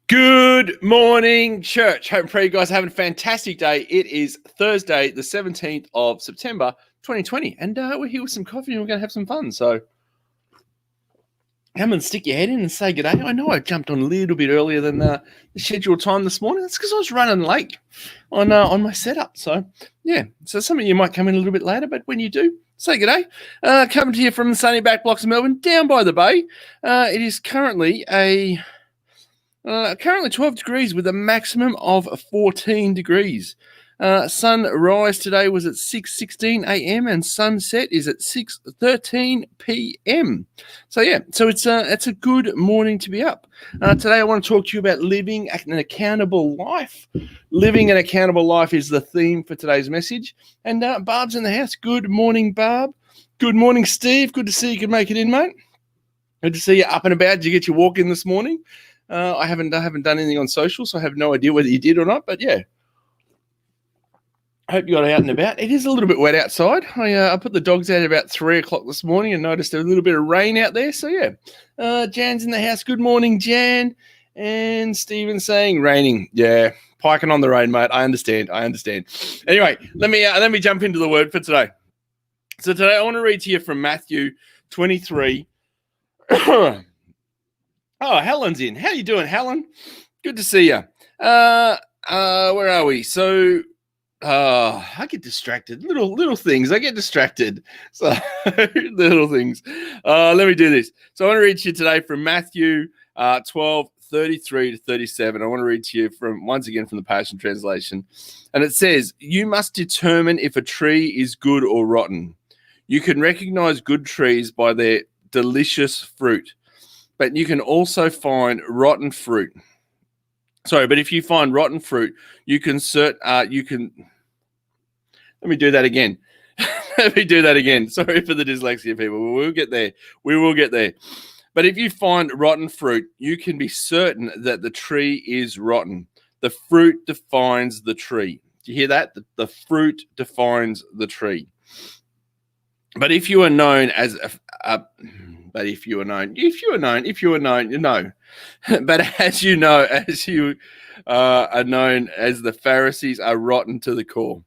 Good morning, church. Hope and pray you guys are having a fantastic day. It is Thursday, the 17th of September, 2020, and we're here with some coffee and we're going to have some fun. So come and stick your head in and say good day. I know I jumped on a little bit earlier than the scheduled time this morning. That's because I was running late on my setup. So, yeah, so some of you might come in a little bit later, but when you do, say good day. Coming to you from the sunny back blocks of Melbourne, down by the bay. It is currently 12 degrees with a maximum of 14 degrees. Sunrise today was at 6:16 a.m. and sunset is at 6:13 p.m. So yeah, so it's a good morning to be up. Today I want to talk to you about living an accountable life. Living an accountable life is the theme for today's message. And Barb's in the house. Good morning, Barb. Good morning, Steve. Good to see you could make it in, mate. Good to see you up and about. Did you get your walk in this morning? I haven't done anything on social, so I have no idea whether you did or not. But yeah, I hope you got out and about. It is a little bit wet outside. I put the dogs out at about 3 o'clock this morning and noticed a little bit of rain out there. So yeah, Jan's in the house. Good morning, Jan. And Stephen saying raining. Yeah, piking on the rain, mate. I understand. Anyway, let me jump into the word for today. So today I want to read to you from Matthew 23. Oh, Helen's in. How you doing, Helen? Good to see you. Where are we? So, I get distracted. Little things. I get distracted. So, little things. Let me do this. So, I want to read to you today from Matthew 12:33 to 37. I want to read to you once again from the Passion Translation. And it says, "You must determine if a tree is good or rotten. You can recognize good trees by their delicious fruit. But you can also find rotten fruit. But if you find rotten fruit, let me do that again. Sorry for the dyslexia, people. We will get there. But if you find rotten fruit, you can be certain that the tree is rotten. The fruit defines the tree. Do you hear that? The fruit defines the tree. But if you are known as But if you are known, you know. But as you are known as the Pharisees are rotten to the core.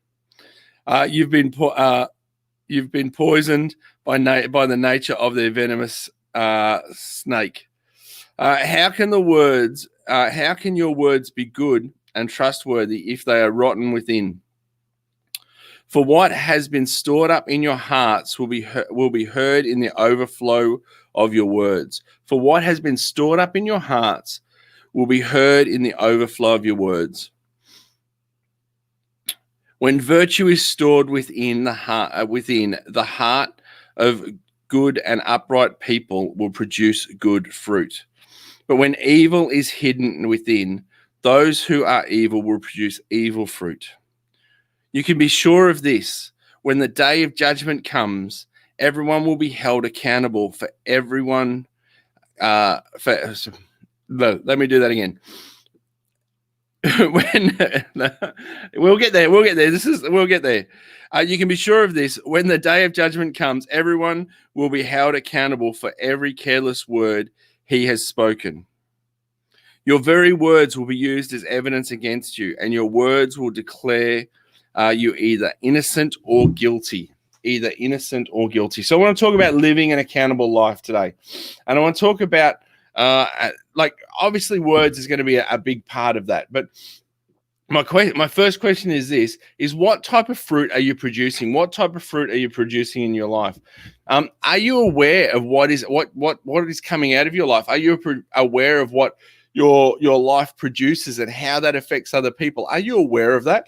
You've been poisoned by the nature of their venomous snake. How can your words be good and trustworthy if they are rotten within? For what has been stored up in your hearts will be heard in the overflow of your words. For what has been stored up in your hearts will be heard in the overflow of your words. When virtue is stored within the heart of good and upright people will produce good fruit. But when evil is hidden within, those who are evil will produce evil fruit. You can be sure of this. When the day of judgment comes, everyone will be held accountable for everyone. Let me do that again. We'll get there. We'll get there. You can be sure of this. When the day of judgment comes, everyone will be held accountable for every careless word he has spoken. Your very words will be used as evidence against you, and your words will declare you either innocent or guilty. So I want to talk about living an accountable life today. And I want to talk about, obviously words is going to be a big part of that. But my first question is this, is what type of fruit are you producing? What type of fruit are you producing in your life? Are you aware of what is coming out of your life? Are you aware of what your life produces and how that affects other people? Are you aware of that?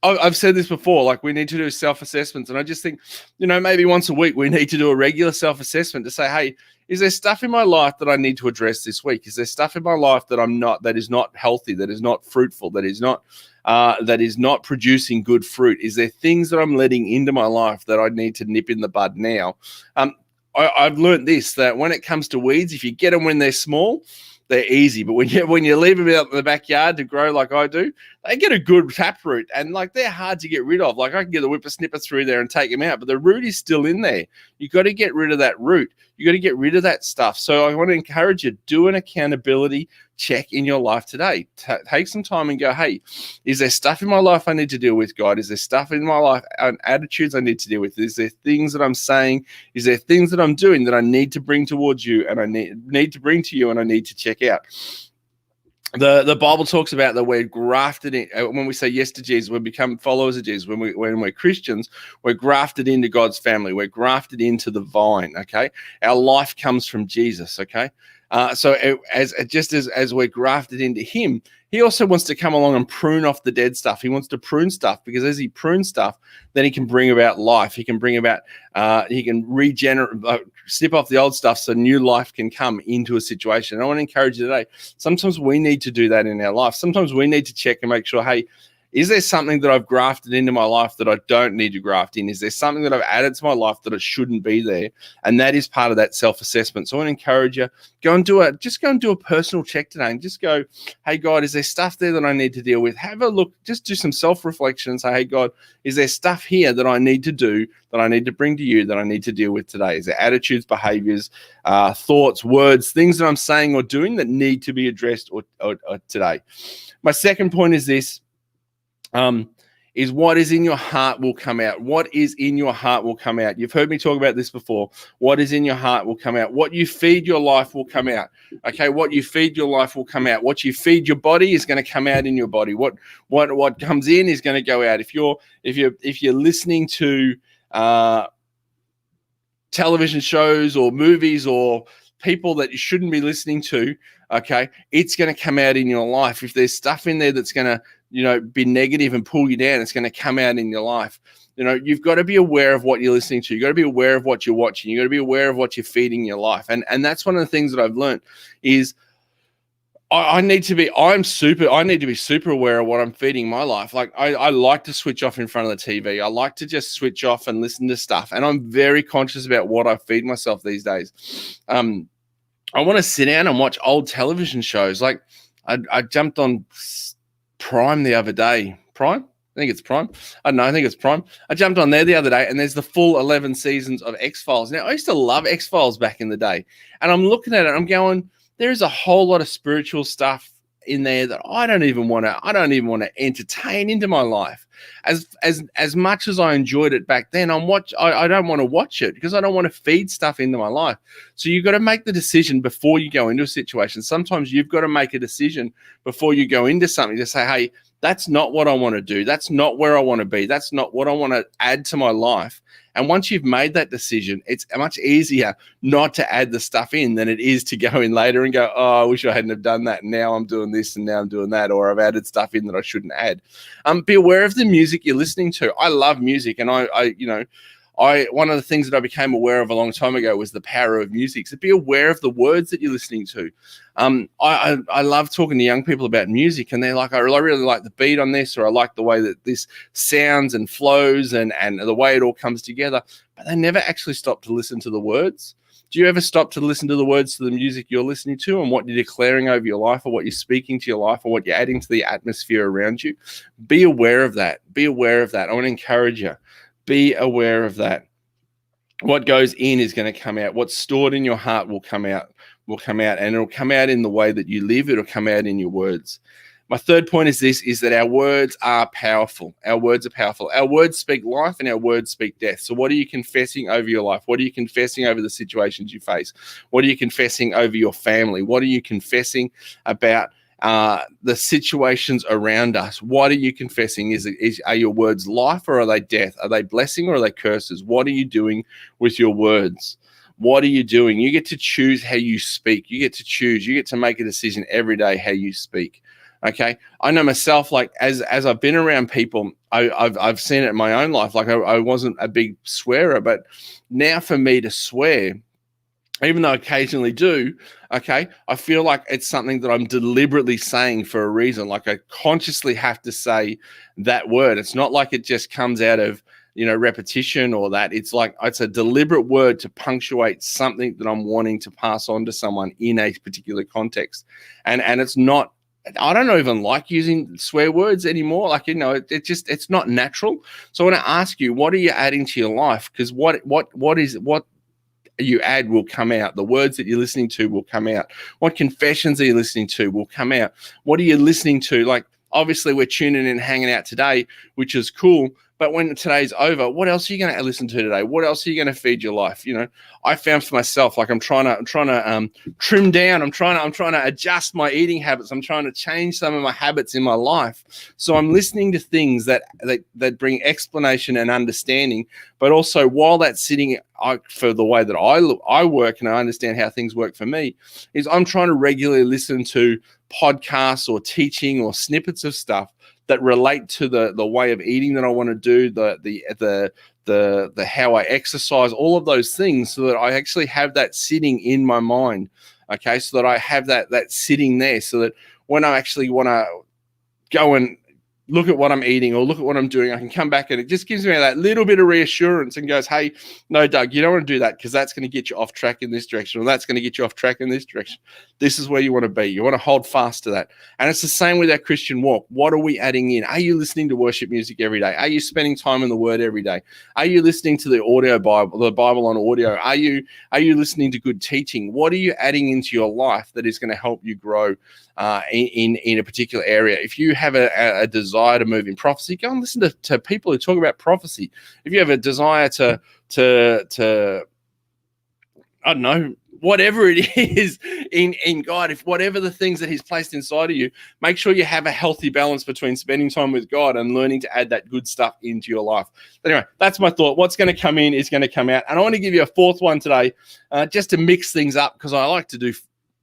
I've said this before, we need to do self-assessments. And I just think, maybe once a week we need to do a regular self-assessment to say, hey, is there stuff in my life that I need to address this week? Is there stuff in my life that is not healthy, that is not fruitful, that is not producing good fruit? Is there things that I'm letting into my life that I need to nip in the bud now? I've learned this, that when it comes to weeds, if you get them when they're small, they're easy. But when you leave them out in the backyard to grow like I do, they get a good taproot, and like they're hard to get rid of. Like I can get the whippersnipper through there and take them out, but the root is still in there. You got to get rid of that root. You got to get rid of that stuff. So I want to encourage you, do an accountability check in your life today. Take some time and go, hey, is there stuff in my life I need to deal with, God? Is there stuff in my life and attitudes I need to deal with? Is there things that I'm saying? Is there things that I'm doing that I need to bring towards you and I need to bring to you and I need to check out? The Bible talks about that we're grafted in. When we say yes to Jesus, we become followers of Jesus. When we're Christians, we're grafted into God's family. We're grafted into the vine. Okay, our life comes from Jesus. Okay, so as we're grafted into Him, He also wants to come along and prune off the dead stuff. He wants to prune stuff because as He prunes stuff, then He can bring about life. He can bring about. He can regenerate, snip off the old stuff, so new life can come into a situation. And I want to encourage you today. Sometimes we need to do that in our life. Sometimes we need to check and make sure, hey, is there something that I've grafted into my life that I don't need to graft in? Is there something that I've added to my life that it shouldn't be there? And that is part of that self-assessment. So I want to encourage you, go and do a personal check today and just go, hey, God, is there stuff there that I need to deal with? Have a look, just do some self-reflection and say, hey, God, is there stuff here that I need to do, that I need to bring to you, that I need to deal with today? Is there attitudes, behaviors, thoughts, words, things that I'm saying or doing that need to be addressed or today? My second point is this. Is what is in your heart will come out. What is in your heart will come out. You've heard me talk about this before. What is in your heart will come out. What you feed your life will come out. Okay, what you feed your life will come out. What you feed your body is going to come out in your body. What comes in is going to go out. If you're listening to television shows or movies or people that you shouldn't be listening to, okay, it's going to come out in your life. If there's stuff in there that's going to be negative and pull you down, it's going to come out in your life. You've got to be aware of what you're listening to. You've got to be aware of what you're watching. You've got to be aware of what you're feeding your life. And that's one of the things that I've learned is I need to be super aware of what I'm feeding my life. Like I like to switch off in front of the TV. I like to just switch off and listen to stuff. And I'm very conscious about what I feed myself these days. I want to sit down and watch old television shows. Like I jumped on Prime the other day. Prime? I think it's Prime. I don't know. I think it's Prime. I jumped on there the other day and there's the full 11 seasons of X-Files. Now, I used to love X-Files back in the day. And I'm looking at it and I'm going, there's a whole lot of spiritual stuff in there that I don't even want to entertain into my life. As much as I enjoyed it back then, I don't want to watch it because I don't want to feed stuff into my life. So you've got to make the decision before you go into a situation. Sometimes you've got to make a decision before you go into something to say, hey, that's not what I want to do. That's not where I want to be. That's not what I want to add to my life. And once you've made that decision, it's much easier not to add the stuff in than it is to go in later and go, oh, I wish I hadn't have done that. Now I'm doing this and now I'm doing that, or I've added stuff in that I shouldn't add. Be aware of the music you're listening to. I love music, and one of the things that I became aware of a long time ago was the power of music. So be aware of the words that you're listening to. I love talking to young people about music, and they're like, I really like the beat on this, or I like the way that this sounds and flows and the way it all comes together. But they never actually stop to listen to the words. Do you ever stop to listen to the words to the music you're listening to and what you're declaring over your life or what you're speaking to your life or what you're adding to the atmosphere around you? Be aware of that. Be aware of that. I want to encourage you. Be aware of that. What goes in is going to come out. What's stored in your heart will come out, and it'll come out in the way that you live. It'll come out in your words. My third point is that our words are powerful. Our words are powerful. Our words speak life and our words speak death. So what are you confessing over your life? What are you confessing over the situations you face? What are you confessing over your family? What are you confessing about the situations around us? What are you confessing? Are your words life or are they death? Are they blessing or are they curses? What are you doing with your words? What are you doing? You get to choose how you speak. You get to choose. You get to make a decision every day how you speak. Okay, I know myself. Like as I've been around people, I've seen it in my own life. Like I wasn't a big swearer, but now for me to swear, even though I occasionally do, okay, I feel like it's something that I'm deliberately saying for a reason. Like I consciously have to say that word. It's not like it just comes out of repetition or that. It's like it's a deliberate word to punctuate something that I'm wanting to pass on to someone in a particular context, and it's not I don't even like using swear words anymore. Like, it's not natural. So I want to ask you, what are you adding to your life? Because what you add will come out. The words that you're listening to will come out. What confessions are you listening to will come out. What are you listening to? Like, obviously we're tuning in, hanging out today, which is cool. But when today's over, what else are you going to listen to today? What else are you going to feed your life? I found for myself, like I'm trying to trim down. I'm trying to adjust my eating habits. I'm trying to change some of my habits in my life. So I'm listening to things that bring explanation and understanding. But also, while that's sitting, for the way that I work and I understand how things work for me, is I'm trying to regularly listen to podcasts or teaching or snippets of stuff that relate to the way of eating that I want to do, the how I exercise, all of those things, so that I actually have that sitting in my mind. Okay, so that I have that sitting there, so that when I actually want to go and look at what I'm eating or look at what I'm doing, I can come back and it just gives me that little bit of reassurance and goes, hey, no, Doug, you don't want to do that, because that's going to get you off track in this direction, or that's going to get you off track in this direction. This is where you want to be. You want to hold fast to that. And it's the same with our Christian walk. What are we adding in? Are you listening to worship music every day? Are you spending time in the Word every day? Are you listening to the Bible on audio? Are you listening to good teaching? What are you adding into your life that is going to help you grow in a particular area? If you have a desire to move in prophecy, go and listen to people who talk about prophecy. If you have a desire to I don't know, whatever it is in God, if whatever the things that he's placed inside of you, make sure you have a healthy balance between spending time with God and learning to add that good stuff into your life. But anyway, that's my thought. What's going to come in is going to come out. And I want to give you a fourth one today, just to mix things up, because I like to do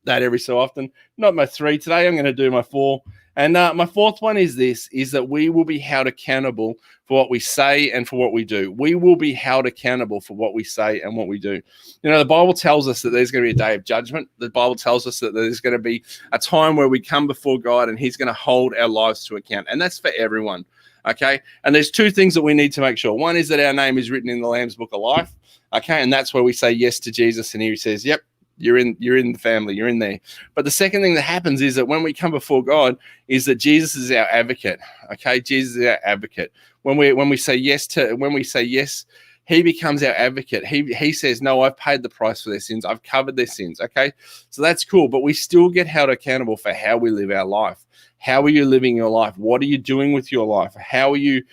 that every so often. Not my three today. I'm going to do my four. And my fourth one is that we will be held accountable for what we say and for what we do. We will be held accountable for what we say and what we do. The Bible tells us that there's going to be a day of judgment. The Bible tells us that there's going to be a time where we come before God and he's going to hold our lives to account. And that's for everyone. Okay. And there's two things that we need to make sure. One is that our name is written in the Lamb's Book of Life. Okay. And that's where we say yes to Jesus. And he says, yep, you're in the family, you're in there. But the second thing that happens is that when we come before God, is that Jesus is our advocate. Okay, Jesus is our advocate. When we say yes, he becomes our advocate. He says, no, I've paid the price for their sins. I've covered their sins. Okay, so that's cool. But we still get held accountable for how we live our life. How are you living your life? What are you doing with your life? How are you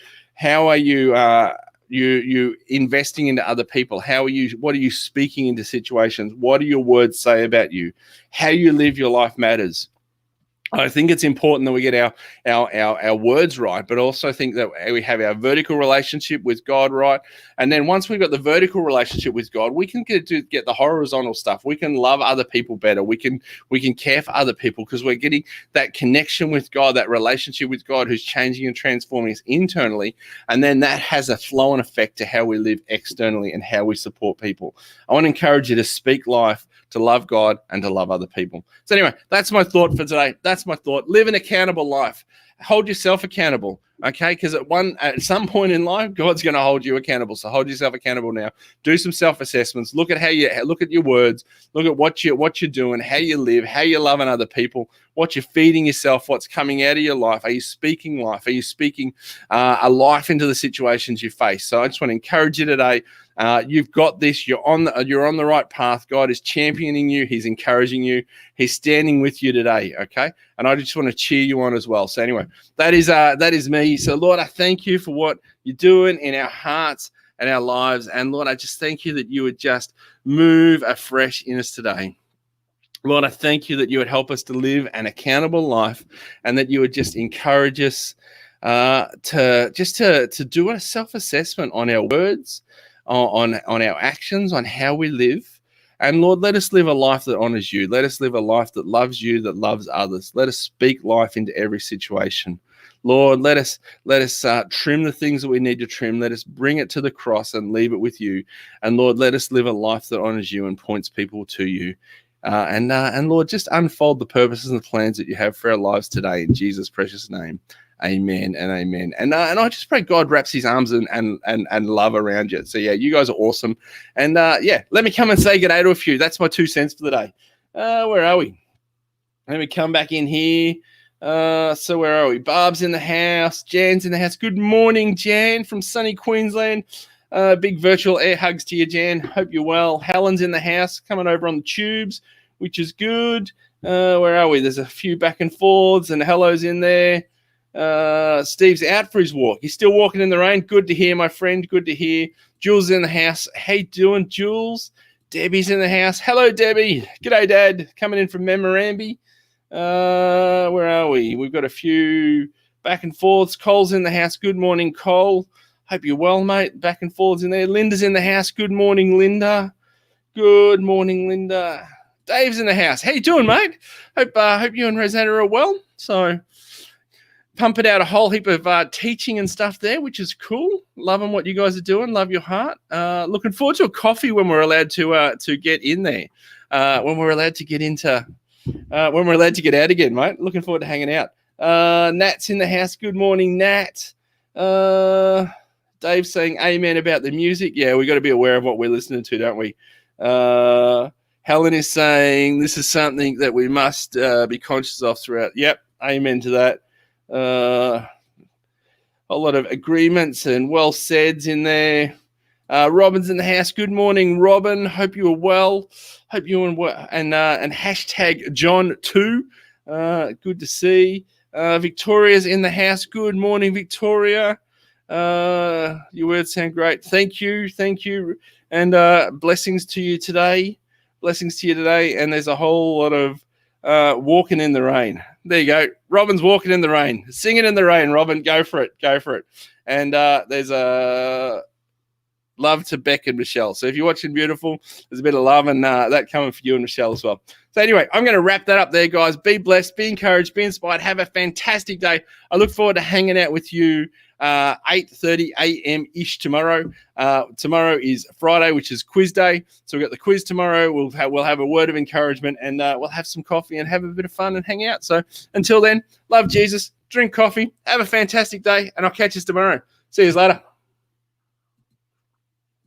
investing into other people? What are you speaking into situations? What do your words say about you? How you live your life matters. I think it's important that we get our words right, but also think that we have our vertical relationship with God right. And then once we've got the vertical relationship with God, we can get the horizontal stuff. We can love other people better. We can care for other people, because we're getting that connection with God, that relationship with God who's changing and transforming us internally. And then that has a flow and effect to how we live externally and how we support people. I want to encourage you to speak life, to love God, and to love other people. So anyway, that's my thought for today. That's my thought. Live an accountable life. Hold yourself accountable, okay? Because at some point in life, God's going to hold you accountable. So hold yourself accountable now. Do some self-assessments. Look at your words. Look at what you're doing, how you live, how you're loving other people, what you're feeding yourself, what's coming out of your life. Are you speaking life? Are you speaking a life into the situations you face? So I just want to encourage you today. You've got this. You're on the right path. God is championing you. He's encouraging you. He's standing with you today. Okay, and I just want to cheer you on as well. So anyway, that is me. So Lord, I thank you for what you're doing in our hearts and our lives. And Lord, I just thank you that you would just move afresh in us today. Lord, I thank you that you would help us to live an accountable life, and that you would just encourage us to do a self-assessment on our words, on our actions, on how we live. And Lord, let us live a life that honors you. Let us live a life that loves you, that loves others. Let us speak life into every situation. Lord, let us trim the things that we need to trim. Let us bring it to the cross and leave it with you. And Lord, let us live a life that honors you and points people to you. And Lord, just unfold the purposes and the plans that you have for our lives today, in Jesus' precious name. Amen and amen. And I just pray God wraps his arms and love around you. So yeah, you guys are awesome. And let me come and say good day to a few. That's my 2 cents for the day. Where are we? Let me come back in here. So where are we? Barb's in the house. Jan's in the house. Good morning, Jan from sunny Queensland. Big virtual air hugs to you, Jan. Hope you're well. Helen's in the house, coming over on the tubes, which is good. Where are we? There's a few back and forths and hellos in there. Steve's out for his walk. He's still walking in the rain. Good to hear, my friend. Good to hear. Jules in the house. How you doing, Jules? Debbie's in the house. Hello, Debbie. G'day, Dad. Coming in from Memorandie. Where are we? We've got a few back and forths. Cole's in the house. Good morning, Cole. Hope you're well, mate. Back and forths in there. Linda's in the house. Good morning, Linda. Good morning, Linda. Dave's in the house. How you doing, mate? Hope you and Rosanna are well. So pumping out a whole heap of teaching and stuff there, which is cool. Loving what you guys are doing. Love your heart. Looking forward to a coffee when we're allowed to get in there. When we're allowed to get into, when we're allowed to get out again, mate. Looking forward to hanging out. Nat's in the house. Good morning, Nat. Dave's saying amen about the music. Yeah, we got to be aware of what we're listening to, don't we? Helen is saying this is something that we must be conscious of throughout. Yep, amen to that. A lot of agreements and well saids in there. Robin's in the house. Good morning, Robin. Hope you are well. Hope you and hashtag John too. Good to see. Victoria's in the house. Good morning, Victoria. Your words sound great. Thank you, and blessings to you today. And there's a whole lot of walking in the rain. There you go. Robin's walking in the rain, singing in the rain. Robin, go for it. And there's a love to Beck and Michelle. So if you're watching Beautiful, there's a bit of love and that coming for you and Michelle as well. So anyway, I'm going to wrap that up there, guys. Be blessed, be encouraged, be inspired. Have a fantastic day. I look forward to hanging out with you 8:30 a.m.-ish tomorrow. Tomorrow is Friday, which is quiz day. So we've got the quiz tomorrow. We'll have a word of encouragement and we'll have some coffee and have a bit of fun and hang out. So until then, love Jesus, drink coffee, have a fantastic day, and I'll catch you tomorrow. See you later.